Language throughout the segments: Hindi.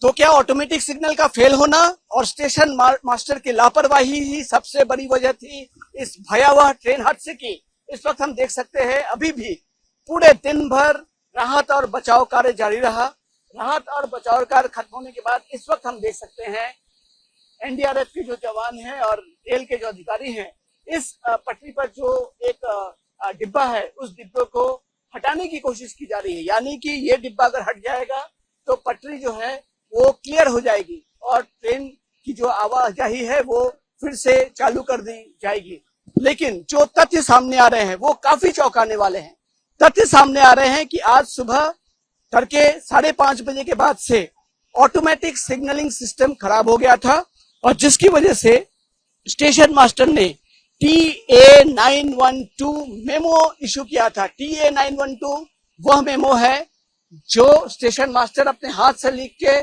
तो क्या ऑटोमेटिक सिग्नल का फेल होना और स्टेशन मास्टर की लापरवाही ही सबसे बड़ी वजह थी इस भयावह ट्रेन हादसे की? इस वक्त हम देख सकते हैं अभी भी पूरे दिन भर राहत और बचाव कार्य जारी रहा। राहत और बचाव कार्य खत्म होने के बाद इस वक्त हम देख सकते हैं एनडीआरएफ के जो जवान हैं और रेल के जो अधिकारी हैं, इस पटरी पर जो एक डिब्बा है उस डिब्बे को हटाने की कोशिश की जा रही है। यानी कि ये डिब्बा अगर हट जाएगा तो पटरी जो है वो क्लियर हो जाएगी और ट्रेन की जो आवाजाही है वो फिर से चालू कर दी जाएगी। लेकिन जो तथ्य सामने आ रहे हैं वो काफी चौंकाने वाले हैं। तथ्य सामने आ रहे हैं कि आज सुबह तड़के 5:30 बजे के बाद से ऑटोमेटिक सिग्नलिंग सिस्टम खराब हो गया था और जिसकी वजह से स्टेशन मास्टर ने TA912 मेमो इशू किया था। TA912 वह मेमो है जो स्टेशन मास्टर अपने हाथ से लिख के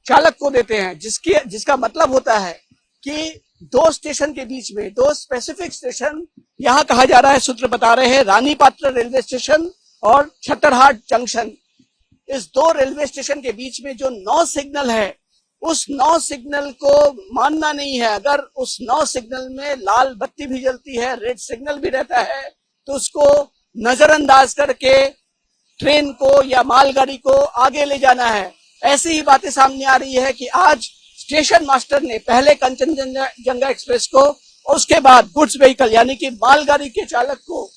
चालक को देते हैं, जिसका मतलब होता है कि दो स्टेशन के बीच में, दो स्पेसिफिक स्टेशन यहाँ कहा जा रहा है, सूत्र बता रहे हैं रानी पात्र रेलवे स्टेशन और छतरहाट जंक्शन, इस दो रेलवे स्टेशन के बीच में जो 9 सिग्नल है उस 9 सिग्नल को मानना नहीं है। अगर उस 9 सिग्नल में लाल बत्ती भी जलती है, रेड सिग्नल भी रहता है, तो उसको नजरअंदाज करके ट्रेन को या मालगाड़ी को आगे ले जाना है। ऐसी ही बातें सामने आ रही है कि आज स्टेशन मास्टर ने पहले कंचनजंगा एक्सप्रेस को और उसके बाद गुड्स व्हीकल यानी कि मालगाड़ी के चालक को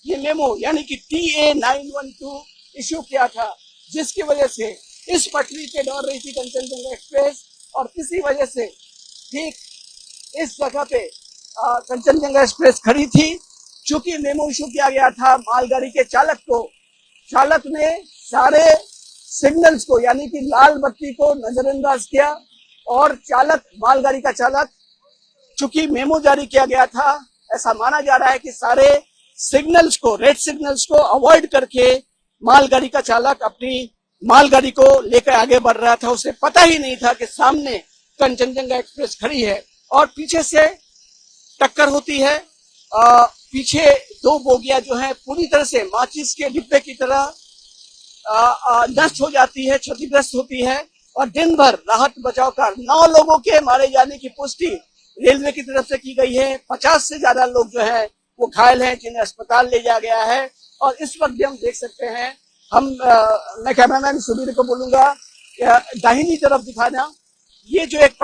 ये मेमो यानी कि TA912 इश्यू किया था, जिसकी वजह से इस पटरी पे दौड़ रही थी कंचनजंगा एक्सप्रेस और इसी वजह से ठीक इस जगह पे कंचनजंगा एक्सप्रेस खड़ी थी। चूंकि मेमो इशू किया गया था मालगाड़ी के चालक को, चालक ने सारे सिग्नल्स को यानी कि लाल बत्ती को नजरअंदाज किया और चालक, मालगाड़ी का चालक, चूंकि मेमो जारी किया गया था, ऐसा माना जा रहा है कि सारे सिग्नल्स को, रेड सिग्नल्स को अवॉइड करके मालगाड़ी का चालक अपनी मालगाड़ी को लेकर आगे बढ़ रहा था। उसे पता ही नहीं था कि सामने कंचनजंगा एक्सप्रेस खड़ी है और पीछे से टक्कर होती है। पीछे दो बोगियां जो हैं पूरी तरह से माचिस के डिब्बे की तरह नष्ट हो जाती है, क्षतिग्रस्त होती है और दिन भर राहत बचाव कार्य 9 लोगों के मारे जाने की पुष्टि रेलवे की तरफ से की गई है। 50 से ज्यादा लोग जो है वो घायल हैं, जिन्हें अस्पताल ले जाया गया है। और इस वक्त भी हम देख सकते हैं, मैं कैमरामैन सुबीर को बोलूंगा दाहिनी तरफ दिखाना, ये जो एक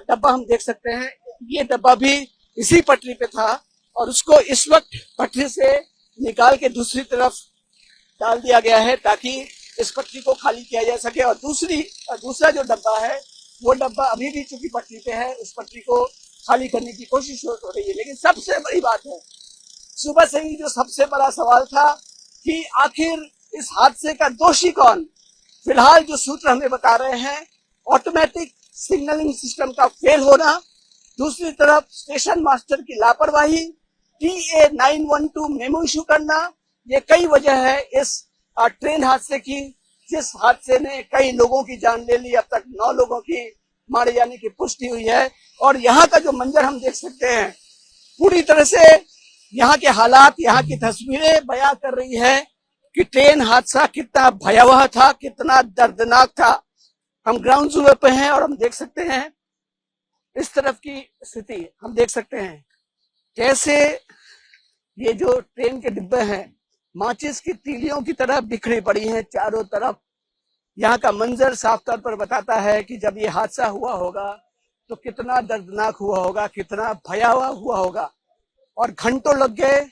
डब्बा हम देख सकते हैं, ये डब्बा भी इसी पटरी पे था और उसको इस वक्त पटरी से निकाल के दूसरी तरफ डाल दिया गया है ताकि इस पटरी को खाली किया जा सके। और दूसरा जो डब्बा है वो डब्बा अभी भी चूंकि पटरी पे है, उस पटरी को खाली करने की कोशिश हो रही है। लेकिन सबसे बड़ी बात है, सुबह से ही जो सबसे बड़ा सवाल था कि आखिर इस हादसे का दोषी कौन? फिलहाल जो सूत्र हमें बता रहे हैं, ऑटोमेटिक सिग्नलिंग सिस्टम का फेल होना, दूसरी तरफ स्टेशन मास्टर की लापरवाही, TA912 मेमो इशू करना, ये कई वजह है इस ट्रेन हादसे की, जिस हादसे ने कई लोगों की जान ले ली। अब तक 9 लोगों की मारे जाने की पुष्टि हुई है और यहाँ का जो मंजर हम देख सकते हैं, पूरी तरह से यहाँ के हालात, यहाँ की तस्वीरें बयां कर रही है कि ट्रेन हादसा कितना भयावह था, कितना दर्दनाक था। हम ग्राउंड जीरो पे हैं और हम देख सकते हैं इस तरफ की स्थिति, हम देख सकते हैं कैसे ये जो ट्रेन के डिब्बे हैं माचिस की तीलियों की तरह बिखरी पड़ी हैं चारों तरफ। यहाँ का मंजर साफ तौर पर बताता है कि जब ये हादसा हुआ होगा तो कितना दर्दनाक हुआ होगा, कितना भयावह हुआ होगा। और घंटों लग गए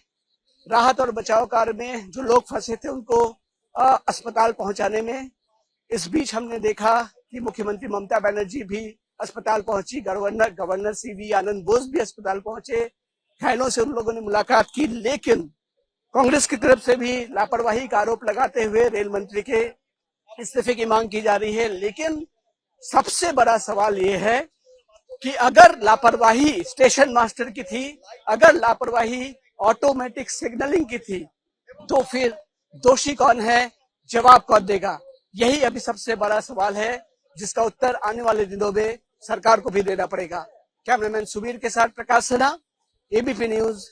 राहत और बचाव कार्य में, जो लोग फंसे थे उनको अस्पताल पहुंचाने में। इस बीच हमने देखा कि मुख्यमंत्री ममता बनर्जी भी अस्पताल पहुंची, गवर्नर CV आनंद बोस भी अस्पताल पहुंचे, घायलों से उन लोगों ने मुलाकात की। लेकिन कांग्रेस की तरफ से भी लापरवाही का आरोप लगाते हुए रेल मंत्री के इस्तीफे की मांग की जा रही है। लेकिन सबसे बड़ा सवाल ये है कि अगर लापरवाही स्टेशन मास्टर की थी, अगर लापरवाही ऑटोमेटिक सिग्नलिंग की थी, तो फिर दोषी कौन है, जवाब कौन देगा? यही अभी सबसे बड़ा सवाल है जिसका उत्तर आने वाले दिनों में सरकार को भी देना पड़ेगा। कैमरामैन सुबीर के साथ प्रकाश सिन्हा, ABP न्यूज।